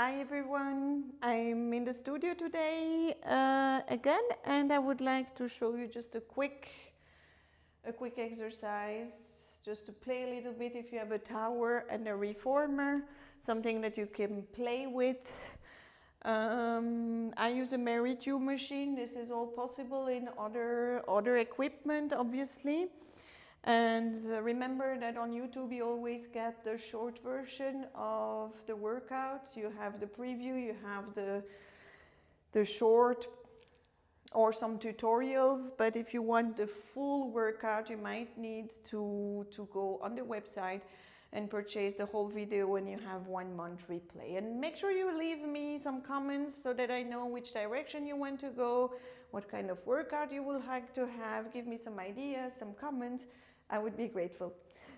Hi everyone, I'm in the studio today again, and I would like to show you just a quick exercise just to play a little bit. If you have a tower and a reformer, something that you can play with. I use a Meri-Tube machine. This is all possible in other equipment, obviously. And remember that on YouTube you always get the short version of the workout. You have the preview, you have the short or some tutorials, but if you want the full workout, you might need to go on the website and purchase the whole video when you have 1 month replay. And make sure you leave me some comments so that I know which direction you want to go, what kind of workout you would like to have. Give me some ideas, some comments. I would be grateful.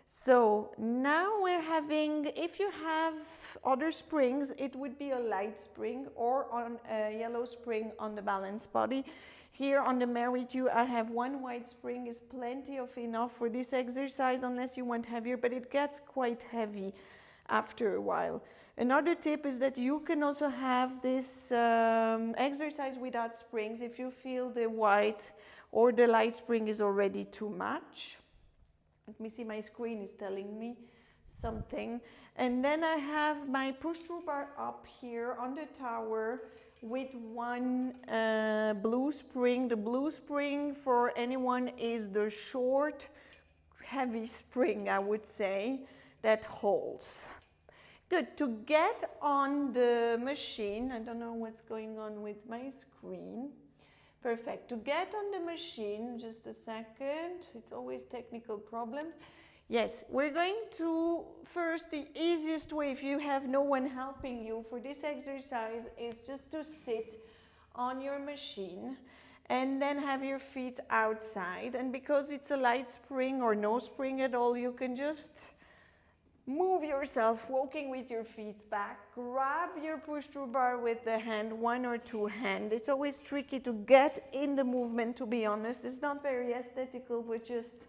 So now we're having, if you have other springs, it would be a light spring or on a yellow spring on the balance body. Here on the Meri-Tube, I have one white spring is plenty of enough for this exercise, unless you want heavier, but it gets quite heavy after a while. Another tip is that you can also have this exercise without springs if you feel the white or the light spring is already too much. Let me see, my screen is telling me something. And then I have my push-through bar up here on the tower with one blue spring. The blue spring for anyone is the short, heavy spring, I would say, that holds. Good. To get on the machine, I don't know what's going on with my screen. Perfect. To get on the machine, just a second, it's always technical problems. Yes, we're going to, first, the easiest way if you have no one helping you for this exercise is just to sit on your machine and then have your feet outside. And because it's a light spring or no spring at all, you can just move yourself, walking with your feet back. Grab your push-through bar with the hand, 1 or 2 hands. It's always tricky to get in the movement, to be honest. It's not very aesthetical, but just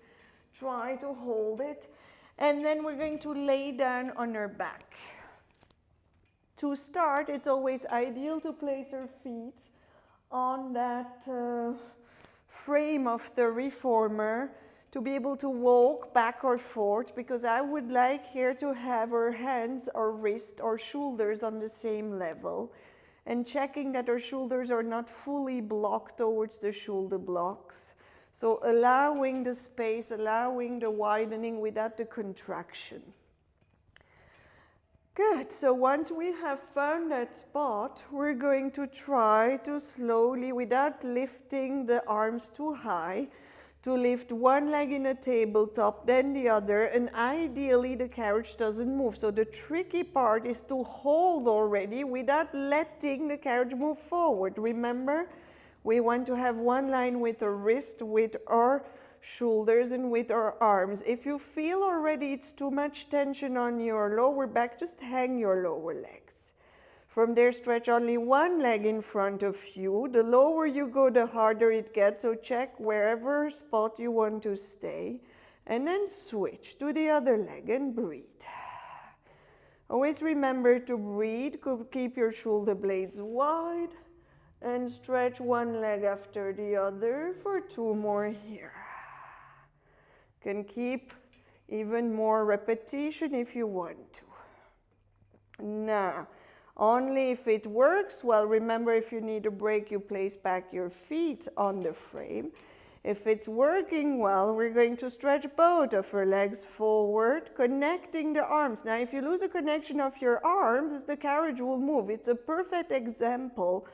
try to hold it. And then we're going to lay down on our back. To start, it's always ideal to place our feet on that frame of the reformer, to be able to walk back or forth, because I would like here to have our hands or wrist or shoulders on the same level, and checking that our shoulders are not fully blocked towards the shoulder blocks. So allowing the space, allowing the widening without the contraction. Good, so once we have found that spot, we're going to try to slowly, without lifting the arms too high, to lift one leg in a tabletop, then the other, and ideally the carriage doesn't move. So the tricky part is to hold already without letting the carriage move forward. Remember, we want to have one line with our wrist, with our shoulders, and with our arms. If you feel already it's too much tension on your lower back, just hang your lower legs. From there, stretch only one leg in front of you. The lower you go, the harder it gets, so check wherever spot you want to stay. And then switch to the other leg and breathe. Always remember to breathe, keep your shoulder blades wide, and stretch one leg after the other for 2 more here. You can keep even more repetition if you want to. Now, only if it works well. Remember, if you need a break, you place back your feet on the frame. If it's working well, we're going to stretch both of our legs forward, connecting the arms. Now, if you lose a connection of your arms, the carriage will move. It's a perfect example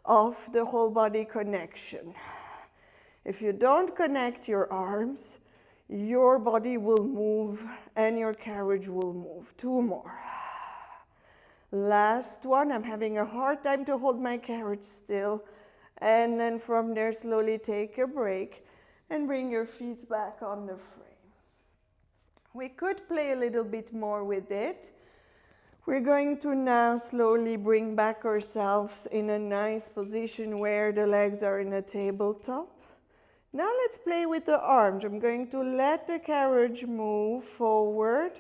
of the whole body connection. If you don't connect your arms, your body will move and your carriage will move. 2 more. Last one. I'm having a hard time to hold my carriage still. And then from there, slowly take a break and bring your feet back on the frame. We could play a little bit more with it. We're going to now slowly bring back ourselves in a nice position where the legs are in a tabletop. Now let's play with the arms. I'm going to let the carriage move forward.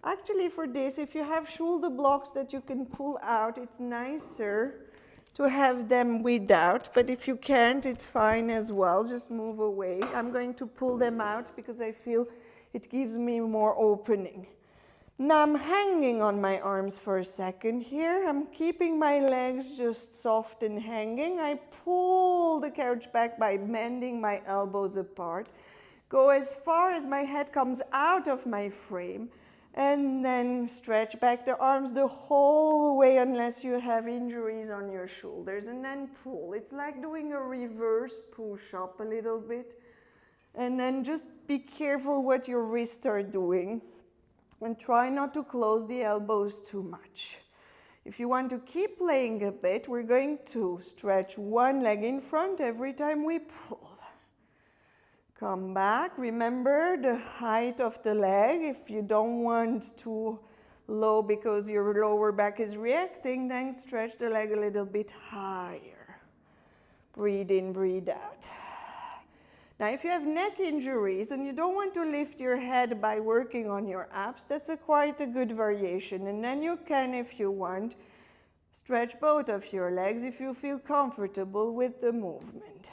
Actually, for this, if you have shoulder blocks that you can pull out, it's nicer to have them without, but if you can't, it's fine as well. Just move away. I'm going to pull them out because I feel it gives me more opening. Now I'm hanging on my arms for a second here. I'm keeping my legs just soft and hanging. I pull the couch back by bending my elbows apart. Go as far as my head comes out of my frame, and then stretch back the arms the whole way unless you have injuries on your shoulders, and then pull. It's like doing a reverse push-up a little bit. And then just be careful what your wrists are doing and try not to close the elbows too much. If you want to keep playing a bit, we're going to stretch one leg in front every time we pull. Come back. Remember the height of the leg. If you don't want too low because your lower back is reacting, then stretch the leg a little bit higher. Breathe in, breathe out. Now, if you have neck injuries and you don't want to lift your head by working on your abs, that's quite a good variation. And then you can, if you want, stretch both of your legs if you feel comfortable with the movement.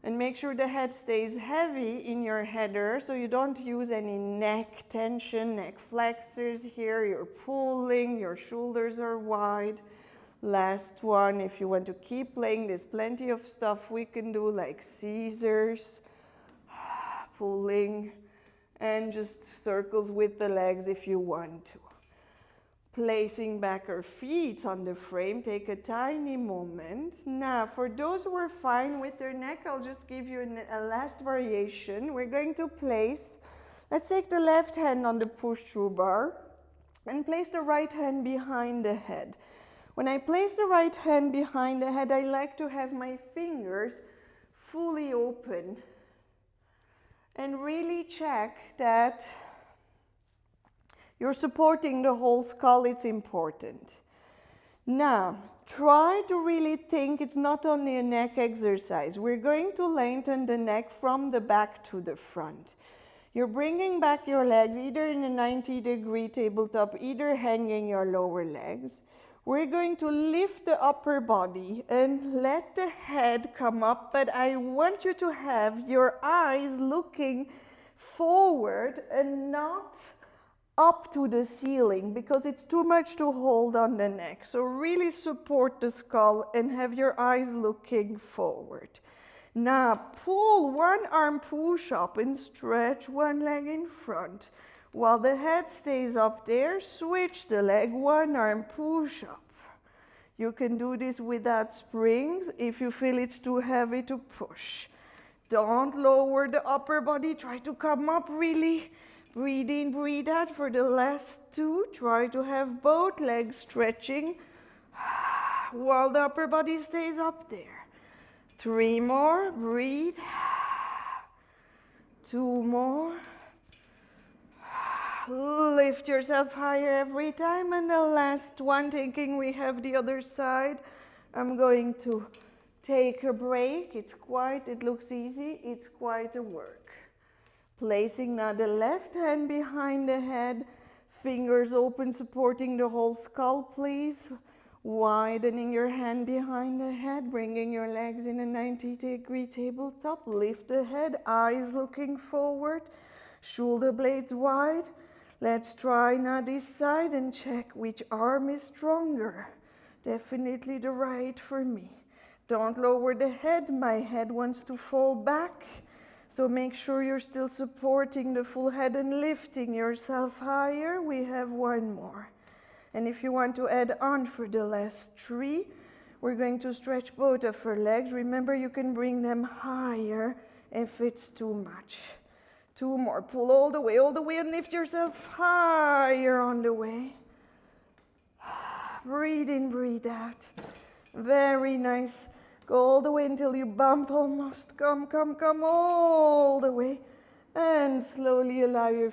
And make sure the head stays heavy in your header so you don't use any neck tension, neck flexors here. You're pulling, your shoulders are wide. Last one, if you want to keep playing, there's plenty of stuff we can do like scissors, pulling, and just circles with the legs if you want to. Placing back our feet on the frame, take a tiny moment. Now, for those who are fine with their neck, I'll just give you a last variation. We're going to place, let's take the left hand on the push-through bar and place the right hand behind the head. When I place the right hand behind the head, I like to have my fingers fully open and really check that you're supporting the whole skull. It's important. Now, try to really think it's not only a neck exercise. We're going to lengthen the neck from the back to the front. You're bringing back your legs either in a 90-degree tabletop, either hanging your lower legs. We're going to lift the upper body and let the head come up, but I want you to have your eyes looking forward and not up to the ceiling because it's too much to hold on the neck. So really support the skull and have your eyes looking forward. Now pull one arm push up and stretch one leg in front. While the head stays up there, switch the leg, one arm push up. You can do this without springs if you feel it's too heavy to push. Don't lower the upper body, try to come up really. Breathe in, breathe out for the last two. Try to have both legs stretching while the upper body stays up there. 3 more, breathe. 2 more. Lift yourself higher every time. And the last one, thinking we have the other side. I'm going to take a break. It looks easy. It's quite a work. Placing now the left hand behind the head, fingers open, supporting the whole skull, please. Widening your hand behind the head, bringing your legs in a 90-degree tabletop. Lift the head, eyes looking forward, shoulder blades wide. Let's try now this side and check which arm is stronger. Definitely the right for me. Don't lower the head, my head wants to fall back. So make sure you're still supporting the full head and lifting yourself higher. We have one more. And if you want to add on for the last 3, we're going to stretch both of our legs. Remember, you can bring them higher if it's too much. 2 more. Pull all the way, and lift yourself higher on the way. Breathe in, breathe out. Very nice. Go all the way until you bump almost. Come all the way. And slowly allow your